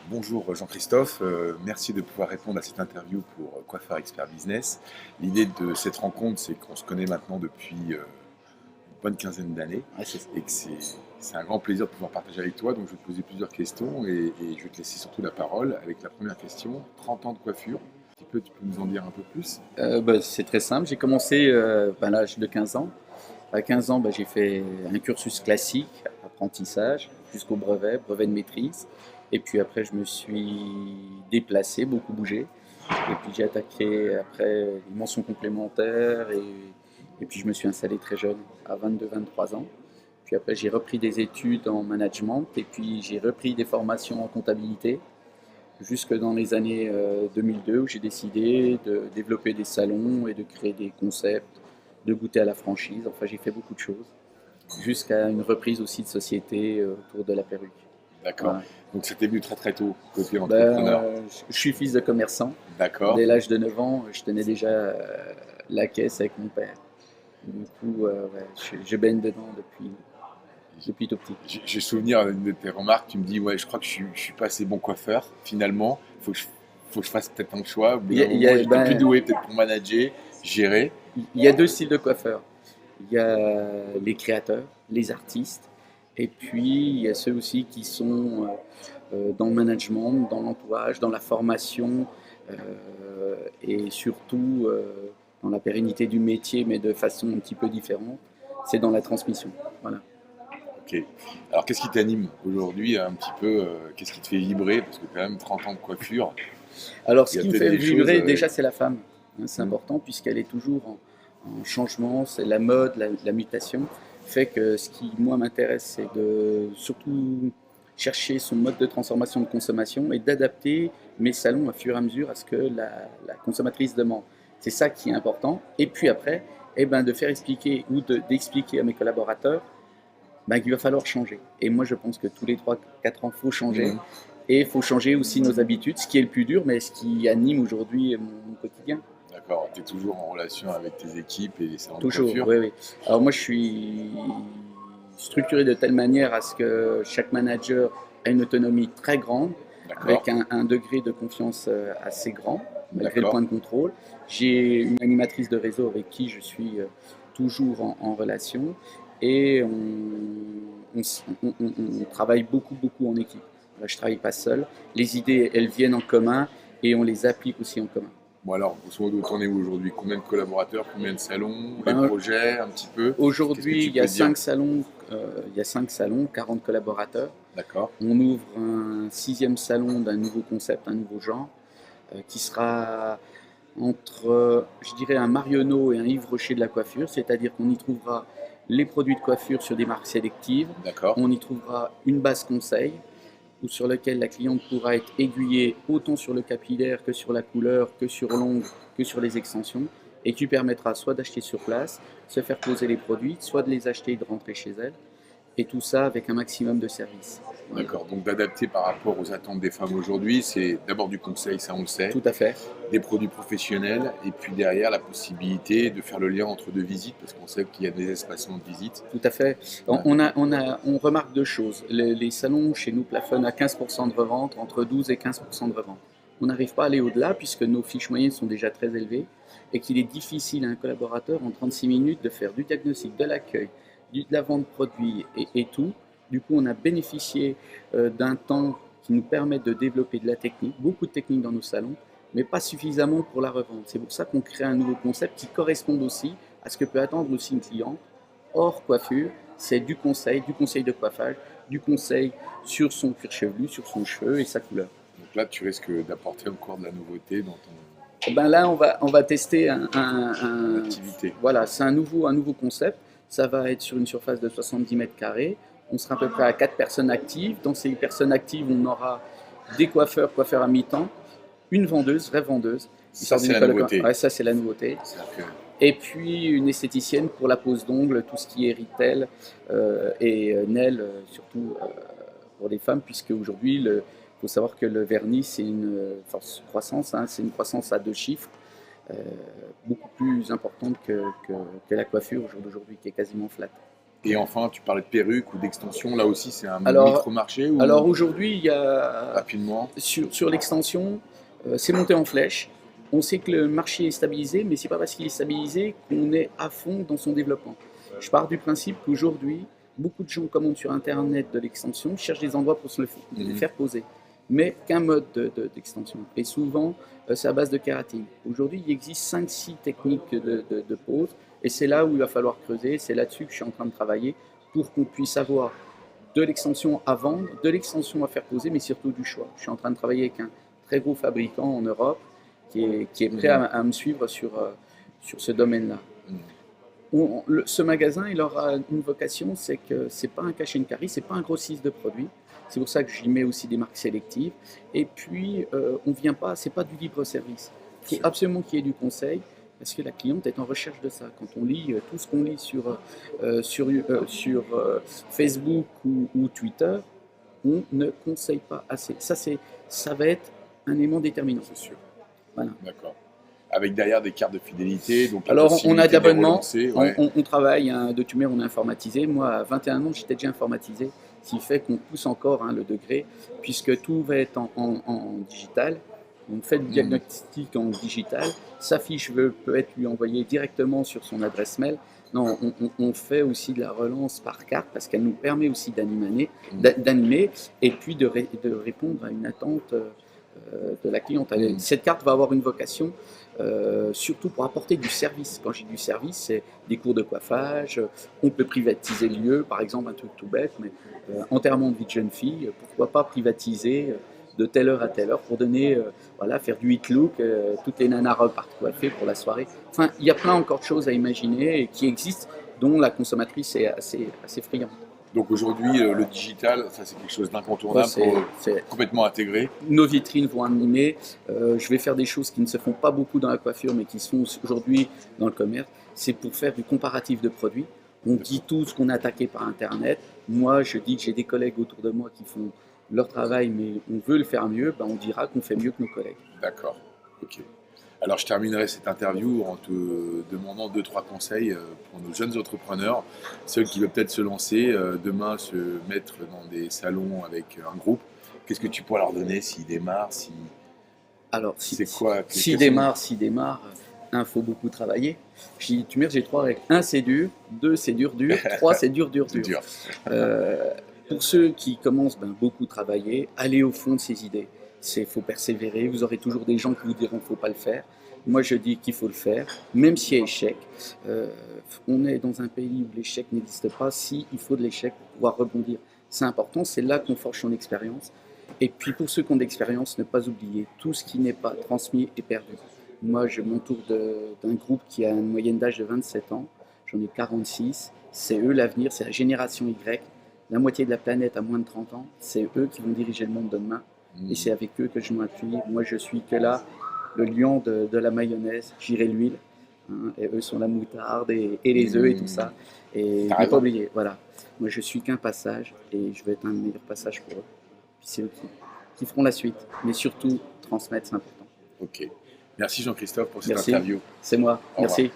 Bonjour Jean-Christophe, merci de pouvoir répondre à cette interview pour Coiffeur Expert Business. L'idée de cette rencontre, c'est qu'on se connaît maintenant depuis une bonne quinzaine d'années Ouais, c'est ça. et que c'est un grand plaisir de pouvoir partager avec toi. Donc je vais te poser plusieurs questions et je vais te laisser surtout la parole avec la première question. 30 ans de coiffure, un petit peu, tu peux nous en dire un peu plus? C'est très simple. J'ai commencé à l'âge de 15 ans. À 15 ans, j'ai fait un cursus classique, apprentissage, jusqu'au brevet de maîtrise. Et puis après, je me suis déplacé, beaucoup bougé. Et puis j'ai attaqué après les mentions complémentaires. Et puis je me suis installé très jeune, à 22-23 ans. Puis après, j'ai repris des études en management. Et puis j'ai repris des formations en comptabilité, jusque dans les années 2002 où j'ai décidé de développer des salons et de créer des concepts, de goûter à la franchise. Enfin, j'ai fait beaucoup de choses, jusqu'à une reprise aussi de société autour de la perruque. D'accord. Voilà. Donc c'était venu très très tôt, côté entrepreneur. Je suis fils de commerçant. D'accord. Dès l'âge de 9 ans, je tenais déjà la caisse avec mon père. Du coup, ouais, je baigne dedans depuis tout petit. J'ai souvenir d'une de tes remarques, tu me dis, ouais, je crois que je suis pas assez bon coiffeur, finalement, faut que je fasse peut-être un choix. Au bout d'un moment, j'étais plus doué peut-être pour manager, gérer. Il y a deux styles de coiffeurs. Il y a les créateurs, les artistes, et puis il y a ceux aussi qui sont dans le management, dans l'entourage, dans la formation, et surtout dans la pérennité du métier, mais de façon un petit peu différente. C'est dans la transmission. Voilà. Ok. Alors, qu'est-ce qui t'anime aujourd'hui un petit peu qu'est-ce qui te fait vibrer? Parce que quand même, 30 ans de coiffure, Alors, ce il y a qui me peut-être fait des choses. vibrer, déjà, c'est la femme. Hein, c'est Hmm. important puisqu'elle est toujours en changement. C'est la mode, la mutation. Fait que ce qui, moi, m'intéresse, c'est de surtout chercher son mode de transformation de consommation et d'adapter mes salons à fur et à mesure à ce que la consommatrice demande. C'est ça qui est important. Et puis après, de faire expliquer ou d'expliquer à mes collaborateurs qu'il va falloir changer. Et moi, je pense que tous les 3-4 ans, il faut changer. Hmm. Et il faut changer aussi nos habitudes, ce qui est le plus dur, mais ce qui anime aujourd'hui mon quotidien. D'accord, tu es toujours en relation avec tes équipes et les salons de Toujours, coiffure. oui, oui. Alors moi, je suis structuré de telle manière à ce que chaque manager a une autonomie très grande, D'accord, avec un degré de confiance assez grand, malgré le d'accord. point de contrôle. J'ai une animatrice de réseau avec qui je suis toujours en relation, et on travaille beaucoup, beaucoup en équipe. Là, je ne travaille pas seul. Les idées, elles viennent en commun et on les applique aussi en commun. Bon alors, grosso modo, t'en es où aujourd'hui? Combien de collaborateurs, combien de salons, les Ben, projets, un petit peu? Qu'est-ce que Aujourd'hui, tu peux dire? il y a 5 salons, 40 collaborateurs. D'accord, On ouvre un sixième salon d'un nouveau concept, un nouveau genre, qui sera entre, je dirais, un Marionneau et un Yves Rocher de la coiffure, c'est-à-dire qu'on y trouvera les produits de coiffure sur des marques sélectives, d'accord, on y trouvera une base conseil, ou sur lequel la cliente pourra être aiguillée autant sur le capillaire que sur la couleur, que sur l'ongle, que sur les extensions, et qui permettra soit d'acheter sur place, se faire poser les produits, soit de les acheter et de rentrer chez elle, et tout ça avec un maximum de services. Voilà. d'accord. Donc d'adapter par rapport aux attentes des femmes aujourd'hui, c'est d'abord du conseil, ça on le sait, Tout à fait. des produits professionnels, et puis derrière la possibilité de faire le lien entre deux visites, parce qu'on sait qu'il y a des espacements de visites. Tout à fait. Ouais. On remarque deux choses. Les salons chez nous plafonnent à 15% de revente, entre 12 et 15% de revente. On n'arrive pas à aller au-delà puisque nos fiches moyennes sont déjà très élevées et qu'il est difficile à un collaborateur en 36 minutes de faire du diagnostic, de l'accueil, de la vente de produits et tout. Du coup, on a bénéficié d'un temps qui nous permet de développer de la technique, beaucoup de technique dans nos salons, mais pas suffisamment pour la revente. C'est pour ça qu'on crée un nouveau concept qui corresponde aussi à ce que peut attendre aussi une cliente hors coiffure. C'est du conseil de coiffage, du conseil sur son cuir chevelu, sur son cheveu et sa couleur. Donc là, tu risques d'apporter encore de la nouveauté dans ton Et là, on va tester activité. voilà, c'est un nouveau concept. Ça va être sur une surface de 70 mètres carrés. On sera à peu près à 4 personnes actives. Dans ces personnes actives, on aura des coiffeurs, coiffeurs à mi-temps, une vendeuse, vraie vendeuse. Ça, c'est la nouveauté. Ouais, ça, c'est la nouveauté. C'est-à-dire que Et puis une esthéticienne pour la pose d'ongles, tout ce qui est retail et nail, surtout pour les femmes, puisque aujourd'hui, il faut savoir que le vernis, c'est une force croissance, hein, c'est une croissance à 2 chiffres, euh, beaucoup plus importante que la coiffure au jour d'aujourd'hui, qui est quasiment flat. Et enfin, tu parlais de perruques ou d'extension. Là aussi, c'est un Alors, micro-marché ou alors aujourd'hui, il y a rapidement? sur l'extension, c'est monté en flèche. On sait que le marché est stabilisé, mais c'est pas parce qu'il est stabilisé qu'on est à fond dans son développement. Je pars du principe qu'aujourd'hui, beaucoup de gens commandent sur Internet de l'extension, cherchent des endroits pour se le faire poser, mais qu'un mode d'extension. Et souvent, c'est à base de kératine. Aujourd'hui, il existe 5-6 techniques de pose, et c'est là où il va falloir creuser. C'est là-dessus que je suis en train de travailler pour qu'on puisse avoir de l'extension à vendre, de l'extension à faire poser, mais surtout du choix. Je suis en train de travailler avec un très gros fabricant en Europe qui est prêt à me suivre sur ce domaine-là. Ce magasin, il aura une vocation, c'est que c'est pas un cash and carry, c'est pas un grossiste de produits. C'est pour ça que j'y mets aussi des marques sélectives. Et puis, on vient pas, c'est pas du libre service. Il faut absolument qu'il y ait du conseil, parce que la cliente est en recherche de ça. Quand on lit tout ce qu'on lit sur Facebook ou Twitter, on ne conseille pas assez. Ça va être un élément déterminant. C'est sûr. Voilà. D'accord. Avec derrière des cartes de fidélité. Donc alors, on a d'abonnement, ouais. on travaille, de tumeur, on est informatisé. Moi, à 21 ans, j'étais déjà informatisé, ce qui fait qu'on pousse encore le degré, puisque tout va être en digital. On fait le diagnostic en digital. Sa fiche peut être lui envoyée directement sur son adresse mail. Non, on fait aussi de la relance par carte, parce qu'elle nous permet aussi d'animer et puis de répondre à une attente de la cliente. Cette carte va avoir une vocation surtout pour apporter du service. Quand j'ai du service, c'est des cours de coiffage, on peut privatiser le lieu, par exemple un truc tout bête, mais enterrement de vie de jeune fille, pourquoi pas privatiser de telle heure à telle heure pour donner, faire du hit look, toutes les nanas repartent coiffées pour la soirée. Enfin, il y a plein encore de choses à imaginer et qui existent, dont la consommatrice est assez friande. Donc aujourd'hui, le digital, ça c'est quelque chose d'incontournable, c'est complètement intégré. Nos vitrines vont animer. Je vais faire des choses qui ne se font pas beaucoup dans la coiffure, mais qui se font aujourd'hui dans le commerce. C'est pour faire du comparatif de produits. On dit tout ce qu'on a attaqué par Internet. Moi, je dis que j'ai des collègues autour de moi qui font leur travail, mais on veut le faire mieux. On dira qu'on fait mieux que nos collègues. D'accord. Ok. Alors, je terminerai cette interview en te demandant 2-3 conseils pour nos jeunes entrepreneurs, ceux qui veulent peut-être se lancer demain, se mettre dans des salons avec un groupe. Qu'est-ce que tu pourrais leur donner s'ils démarrent Alors, s'ils démarrent, il faut beaucoup travailler. J'ai 3 règles. 1, c'est dur. 2, c'est dur. 3, c'est dur. Pour ceux qui commencent, beaucoup travailler, aller au fond de ses idées. Il faut persévérer, vous aurez toujours des gens qui vous diront qu'il ne faut pas le faire. Moi, je dis qu'il faut le faire, même s'il y a échec. On est dans un pays où l'échec n'existe pas. Il faut de l'échec pour pouvoir rebondir. C'est important, c'est là qu'on forge son expérience. Et puis, pour ceux qui ont de l'expérience, ne pas oublier, tout ce qui n'est pas transmis est perdu. Moi, je m'entoure d'un groupe qui a une moyenne d'âge de 27 ans. J'en ai 46. C'est eux l'avenir, c'est la génération Y. La moitié de la planète a moins de 30 ans. C'est eux qui vont diriger le monde de demain. Et c'est avec eux que je m'appuie. Moi, je suis que là, le lion de la mayonnaise. J'irai l'huile. Et eux sont la moutarde et les œufs et tout ça. Et ne pas oublier, voilà. Moi, je suis qu'un passage et je vais être un meilleur passage pour eux. Puis c'est eux qui feront la suite. Mais surtout, transmettre, c'est important. Ok. Merci Jean-Christophe pour cette interview. C'est moi. Merci.